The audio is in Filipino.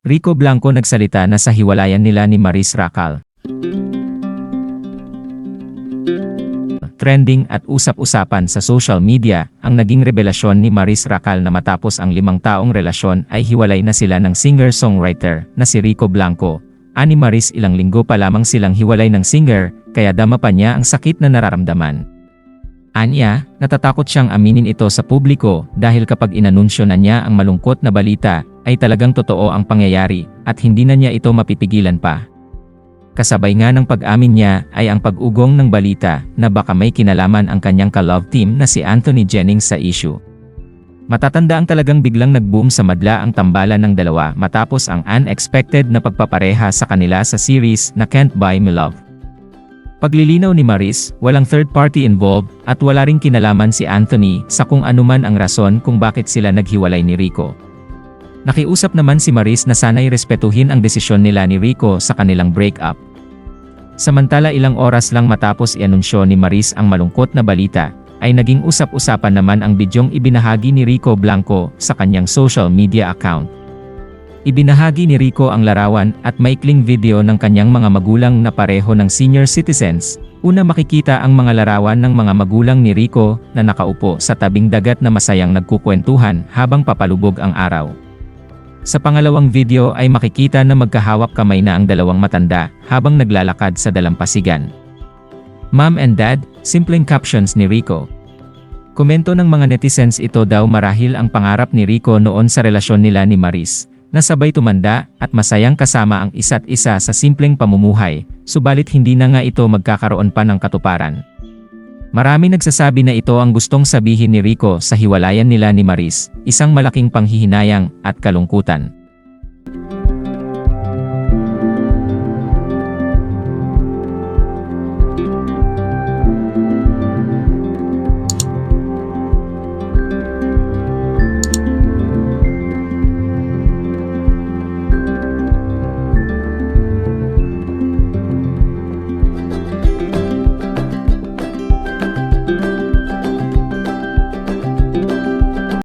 Rico Blanco nagsalita na sa hiwalayan nila ni Maris Racal. Trending at usap-usapan sa social media ang naging revelasyon ni Maris Racal na matapos ang 5 taong relasyon ay hiwalay na sila ng singer-songwriter na si Rico Blanco. Ani Maris, ilang linggo pa lamang silang hiwalay ng singer, kaya dama pa niya ang sakit na nararamdaman. Anya, natatakot siyang aminin ito sa publiko dahil kapag inanunsyo na niya ang malungkot na balita, ay talagang totoo ang pangyayari at hindi na niya ito mapipigilan pa. Kasabay nga ng pag-amin niya ay ang pag-ugong ng balita na baka may kinalaman ang kanyang ka-love team na si Anthony Jennings sa issue. Matatanda ang talagang biglang nag-boom sa madla ang tambalan ng dalawa matapos ang unexpected na pagpapareha sa kanila sa series na Can't Buy Me Love. Paglilinaw ni Maris, walang third party involved at wala ring kinalaman si Anthony sa kung anuman ang rason kung bakit sila naghiwalay ni Rico. Nakiusap naman si Maris na sana'y respetuhin ang desisyon nila ni Rico sa kanilang breakup. Samantala ilang oras lang matapos i-anunsyo ni Maris ang malungkot na balita, ay naging usap-usapan naman ang bidyong ibinahagi ni Rico Blanco sa kanyang social media account. Ibinahagi ni Rico ang larawan at maikling video ng kanyang mga magulang na pareho ng senior citizens. Una, makikita ang mga larawan ng mga magulang ni Rico na nakaupo sa tabing dagat na masayang nagkukwentuhan habang papalubog ang araw. Sa pangalawang video ay makikita na magkahawak kamay na ang dalawang matanda habang naglalakad sa dalampasigan. Mom and Dad, simpleng captions ni Rico. Komento ng mga netizens, ito daw marahil ang pangarap ni Rico noon sa relasyon nila ni Maris, na sabay tumanda at masayang kasama ang isa't isa sa simpleng pamumuhay, subalit hindi na nga ito magkakaroon pa ng katuparan. Marami nagsasabi na ito ang gustong sabihin ni Rico sa hiwalayan nila ni Maris, isang malaking panghihinayang at kalungkutan.